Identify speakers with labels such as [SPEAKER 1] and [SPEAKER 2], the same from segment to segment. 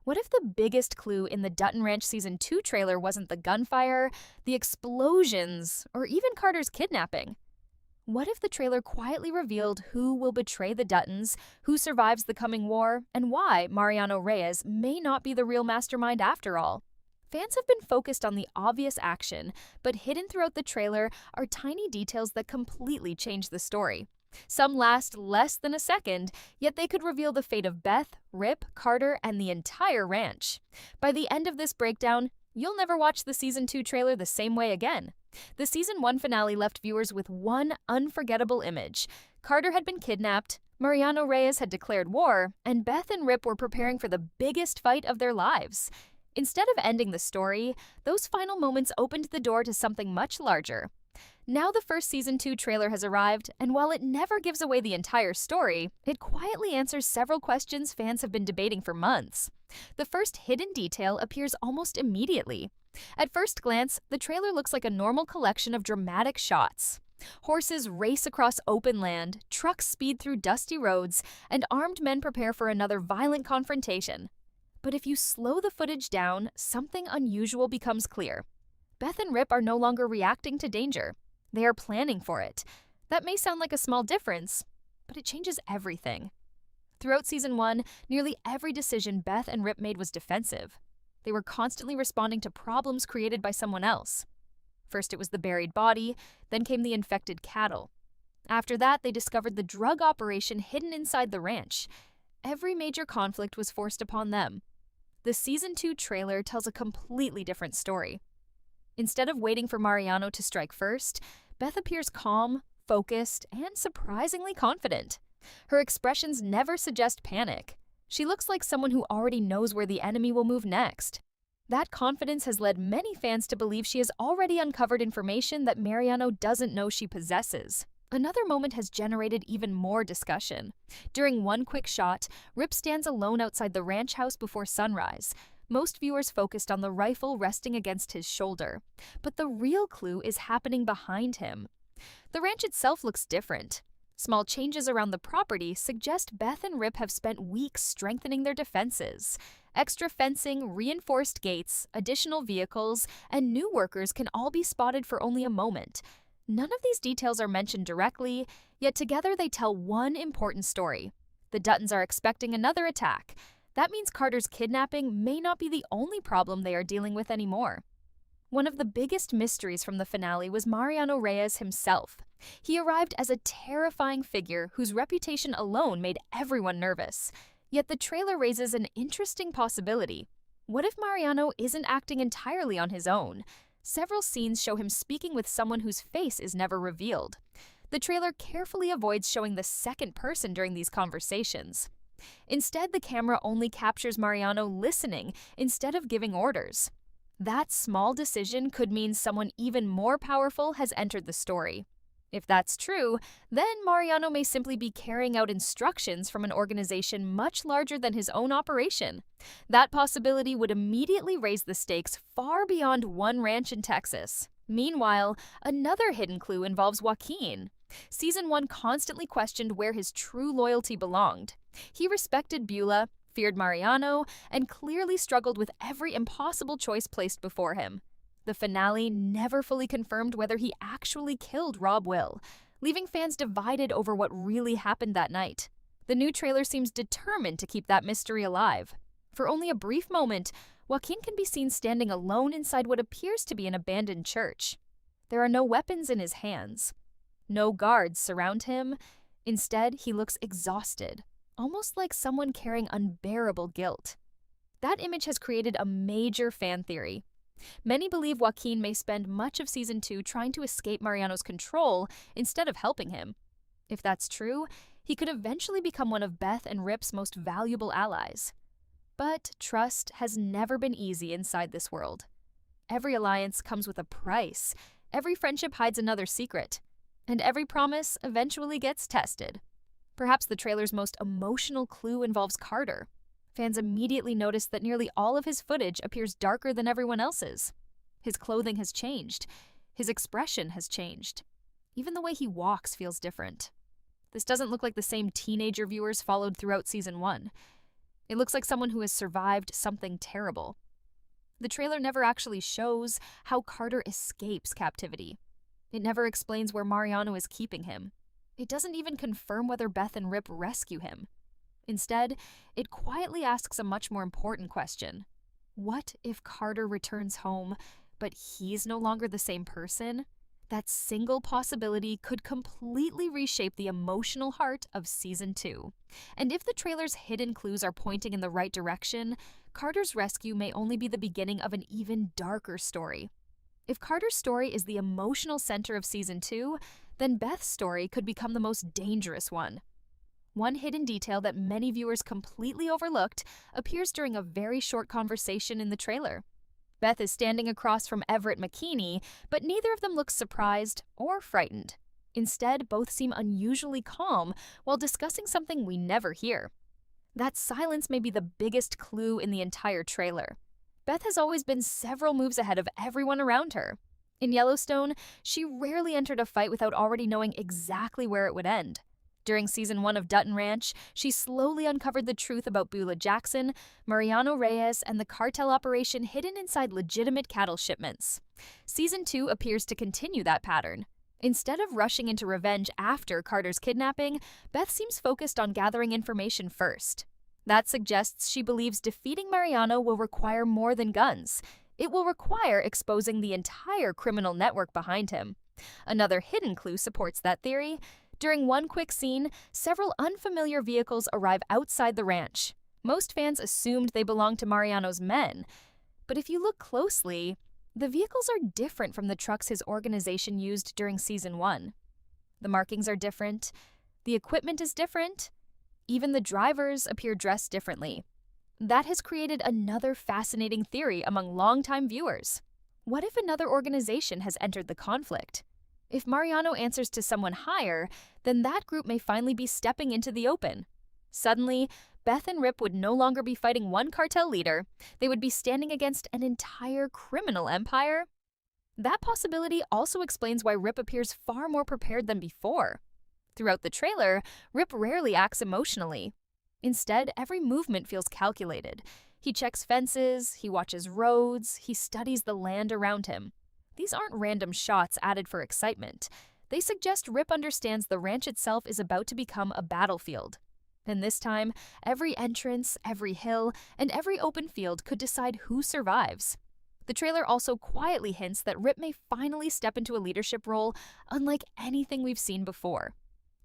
[SPEAKER 1] What if the biggest clue in the Dutton Ranch Season 2 trailer wasn't the gunfire, the explosions, or even Carter's kidnapping? What if the trailer quietly revealed who will betray the Duttons, who survives the coming war, and why Mariano Reyes may not be the real mastermind after all? Fans have been focused on the obvious action, but hidden throughout the trailer are tiny details that completely change the story. Some last less than a second, yet they could reveal the fate of Beth, Rip, Carter, and the entire ranch. By the end of this breakdown, you'll never watch the Season 2 trailer the same way again. The Season 1 finale left viewers with one unforgettable image. Carter had been kidnapped, Mariano Reyes had declared war, and Beth and Rip were preparing for the biggest fight of their lives. Instead of ending the story, those final moments opened the door to something much larger. Now the first Season 2 trailer has arrived, and while it never gives away the entire story, it quietly answers several questions fans have been debating for months. The first hidden detail appears almost immediately. At first glance, the trailer looks like a normal collection of dramatic shots. Horses race across open land, trucks speed through dusty roads, and armed men prepare for another violent confrontation. But if you slow the footage down, something unusual becomes clear. Beth and Rip are no longer reacting to danger. They are planning for it. That may sound like a small difference, but it changes everything. Throughout Season 1, nearly every decision Beth and Rip made was defensive. They were constantly responding to problems created by someone else. First it was the buried body, then came the infected cattle. After that, they discovered the drug operation hidden inside the ranch. Every major conflict was forced upon them. The Season 2 trailer tells a completely different story. Instead of waiting for Mariano to strike first, Beth appears calm, focused, and surprisingly confident. Her expressions never suggest panic. She looks like someone who already knows where the enemy will move next. That confidence has led many fans to believe she has already uncovered information that Mariano doesn't know she possesses. Another moment has generated even more discussion. During one quick shot, Rip stands alone outside the ranch house before sunrise. Most viewers focused on the rifle resting against his shoulder, but the real clue is happening behind him. The ranch itself looks different. Small changes around the property suggest Beth and Rip have spent weeks strengthening their defenses. Extra fencing, reinforced gates, additional vehicles, and new workers can all be spotted for only a moment. None of these details are mentioned directly, yet together they tell one important story. The Duttons are expecting another attack. That means Carter's kidnapping may not be the only problem they are dealing with anymore. One of the biggest mysteries from the finale was Mariano Reyes himself. He arrived as a terrifying figure whose reputation alone made everyone nervous. Yet the trailer raises an interesting possibility. What if Mariano isn't acting entirely on his own? Several scenes show him speaking with someone whose face is never revealed. The trailer carefully avoids showing the second person during these conversations. Instead, the camera only captures Mariano listening instead of giving orders. That small decision could mean someone even more powerful has entered the story. If that's true, then Mariano may simply be carrying out instructions from an organization much larger than his own operation. That possibility would immediately raise the stakes far beyond one ranch in Texas. Meanwhile, another hidden clue involves Joaquin. Season 1 constantly questioned where his true loyalty belonged. He respected Beulah, feared Mariano, and clearly struggled with every impossible choice placed before him. The finale never fully confirmed whether he actually killed Rob Will, leaving fans divided over what really happened that night. The new trailer seems determined to keep that mystery alive. For only a brief moment, Joaquin can be seen standing alone inside what appears to be an abandoned church. There are no weapons in his hands. No guards surround him. Instead, he looks exhausted, almost like someone carrying unbearable guilt. That image has created a major fan theory. Many believe Joaquin may spend much of Season 2 trying to escape Mariano's control instead of helping him. If that's true, he could eventually become one of Beth and Rip's most valuable allies. But trust has never been easy inside this world. Every alliance comes with a price. Every friendship hides another secret. And every promise eventually gets tested. Perhaps the trailer's most emotional clue involves Carter. Fans immediately notice that nearly all of his footage appears darker than everyone else's. His clothing has changed. His expression has changed. Even the way he walks feels different. This doesn't look like the same teenager viewers followed throughout Season 1. It looks like someone who has survived something terrible. The trailer never actually shows how Carter escapes captivity. It never explains where Mariano is keeping him. It doesn't even confirm whether Beth and Rip rescue him. Instead, it quietly asks a much more important question. What if Carter returns home, but he's no longer the same person? That single possibility could completely reshape the emotional heart of Season 2. And if the trailer's hidden clues are pointing in the right direction, Carter's rescue may only be the beginning of an even darker story. If Carter's story is the emotional center of Season 2, then Beth's story could become the most dangerous one. One hidden detail that many viewers completely overlooked appears during a very short conversation in the trailer. Beth is standing across from Everett McKinney, but neither of them looks surprised or frightened. Instead, both seem unusually calm while discussing something we never hear. That silence may be the biggest clue in the entire trailer. Beth has always been several moves ahead of everyone around her. In Yellowstone, she rarely entered a fight without already knowing exactly where it would end. During Season 1 of Dutton Ranch, she slowly uncovered the truth about Beulah Jackson, Mariano Reyes, and the cartel operation hidden inside legitimate cattle shipments. Season 2 appears to continue that pattern. Instead of rushing into revenge after Carter's kidnapping, Beth seems focused on gathering information first. That suggests she believes defeating Mariano will require more than guns. It will require exposing the entire criminal network behind him. Another hidden clue supports that theory. During one quick scene, several unfamiliar vehicles arrive outside the ranch. Most fans assumed they belonged to Mariano's men, but if you look closely, the vehicles are different from the trucks his organization used during Season 1. The markings are different, the equipment is different, even the drivers appear dressed differently. That has created another fascinating theory among longtime viewers. What if another organization has entered the conflict? If Mariano answers to someone higher, then that group may finally be stepping into the open. Suddenly, Beth and Rip would no longer be fighting one cartel leader. They would be standing against an entire criminal empire. That possibility also explains why Rip appears far more prepared than before. Throughout the trailer, Rip rarely acts emotionally. Instead, every movement feels calculated. He checks fences, he watches roads, he studies the land around him. These aren't random shots added for excitement. They suggest Rip understands the ranch itself is about to become a battlefield. And this time, every entrance, every hill, and every open field could decide who survives. The trailer also quietly hints that Rip may finally step into a leadership role unlike anything we've seen before.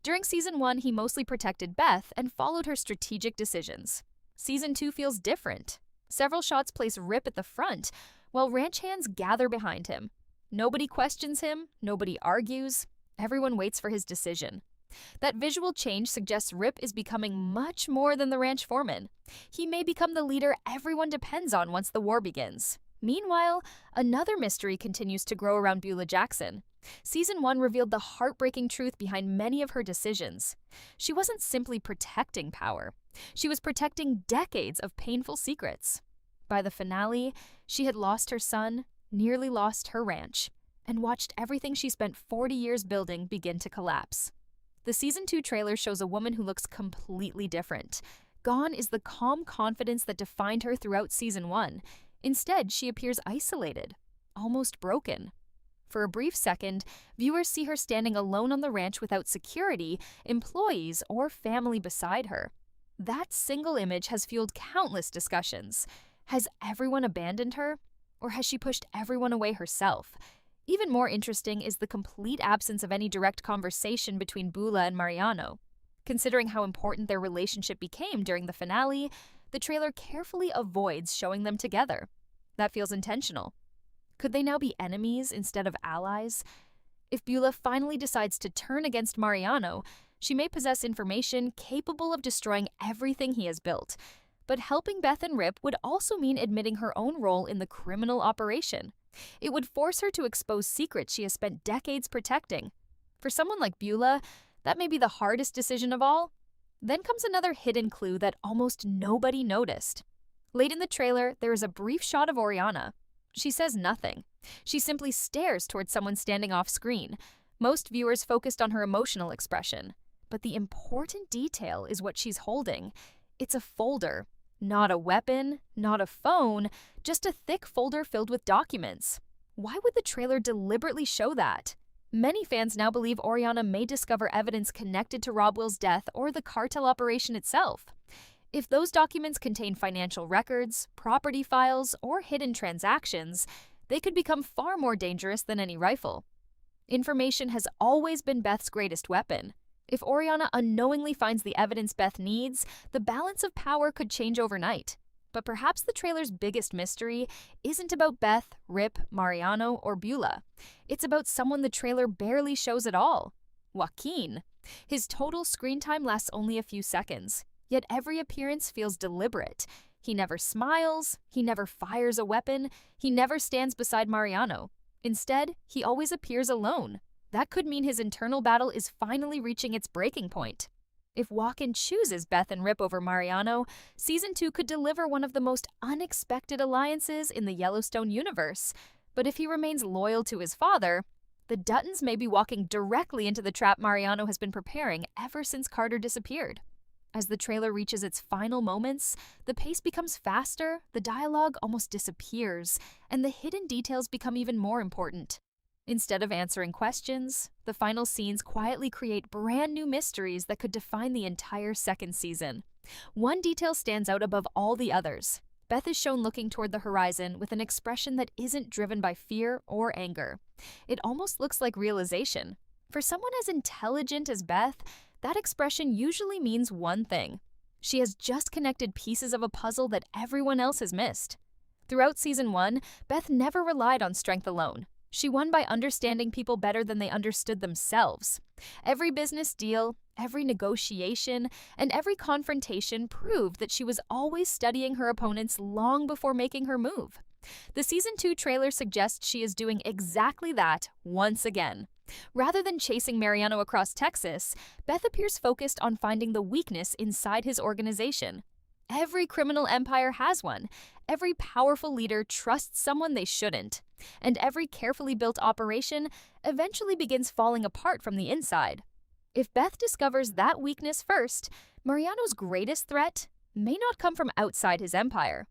[SPEAKER 1] During Season 1, he mostly protected Beth and followed her strategic decisions. Season 2 feels different. Several shots place Rip at the front, while ranch hands gather behind him. Nobody questions him, nobody argues, everyone waits for his decision. That visual change suggests Rip is becoming much more than the ranch foreman. He may become the leader everyone depends on once the war begins. Meanwhile, another mystery continues to grow around Beulah Jackson. Season 1 revealed the heartbreaking truth behind many of her decisions. She wasn't simply protecting power. She was protecting decades of painful secrets. By the finale, she had lost her son, nearly lost her ranch, and watched everything she spent 40 years building begin to collapse. The Season 2 trailer shows a woman who looks completely different. Gone is the calm confidence that defined her throughout Season 1. Instead, she appears isolated, almost broken. For a brief second, viewers see her standing alone on the ranch without security, employees, or family beside her. That single image has fueled countless discussions. Has everyone abandoned her? Or has she pushed everyone away herself? Even more interesting is the complete absence of any direct conversation between Beulah and Mariano. Considering how important their relationship became during the finale, the trailer carefully avoids showing them together. That feels intentional. Could they now be enemies instead of allies? If Beulah finally decides to turn against Mariano, she may possess information capable of destroying everything he has built. But helping Beth and Rip would also mean admitting her own role in the criminal operation. It would force her to expose secrets she has spent decades protecting. For someone like Beulah, that may be the hardest decision of all. Then comes another hidden clue that almost nobody noticed. Late in the trailer, there is a brief shot of Oriana. She says nothing. She simply stares towards someone standing off screen. Most viewers focused on her emotional expression. But the important detail is what she's holding. It's a folder. Not a weapon, not a phone, just a thick folder filled with documents. Why would the trailer deliberately show that? Many fans now believe Oriana may discover evidence connected to Rob Will's death or the cartel operation itself. If those documents contain financial records, property files, or hidden transactions, they could become far more dangerous than any rifle. Information has always been Beth's greatest weapon. If Oriana unknowingly finds the evidence Beth needs, the balance of power could change overnight. But perhaps the trailer's biggest mystery isn't about Beth, Rip, Mariano, or Beulah. It's about someone the trailer barely shows at all: Joaquin. His total screen time lasts only a few seconds, yet every appearance feels deliberate. He never smiles, he never fires a weapon, he never stands beside Mariano. Instead, he always appears alone. That could mean his internal battle is finally reaching its breaking point. If Joaquin chooses Beth and Rip over Mariano, Season 2 could deliver one of the most unexpected alliances in the Yellowstone universe. But if he remains loyal to his father, the Duttons may be walking directly into the trap Mariano has been preparing ever since Carter disappeared. As the trailer reaches its final moments, the pace becomes faster, the dialogue almost disappears, and the hidden details become even more important. Instead of answering questions, the final scenes quietly create brand new mysteries that could define the entire second season. One detail stands out above all the others. Beth is shown looking toward the horizon with an expression that isn't driven by fear or anger. It almost looks like realization. For someone as intelligent as Beth, that expression usually means one thing: she has just connected pieces of a puzzle that everyone else has missed. Throughout Season 1, Beth never relied on strength alone. She won by understanding people better than they understood themselves. Every business deal, every negotiation, and every confrontation proved that she was always studying her opponents long before making her move. The Season 2 trailer suggests she is doing exactly that once again. Rather than chasing Mariano across Texas, Beth appears focused on finding the weakness inside his organization. Every criminal empire has one. Every powerful leader trusts someone they shouldn't. And every carefully built operation eventually begins falling apart from the inside. If Beth discovers that weakness first, Mariano's greatest threat may not come from outside his empire,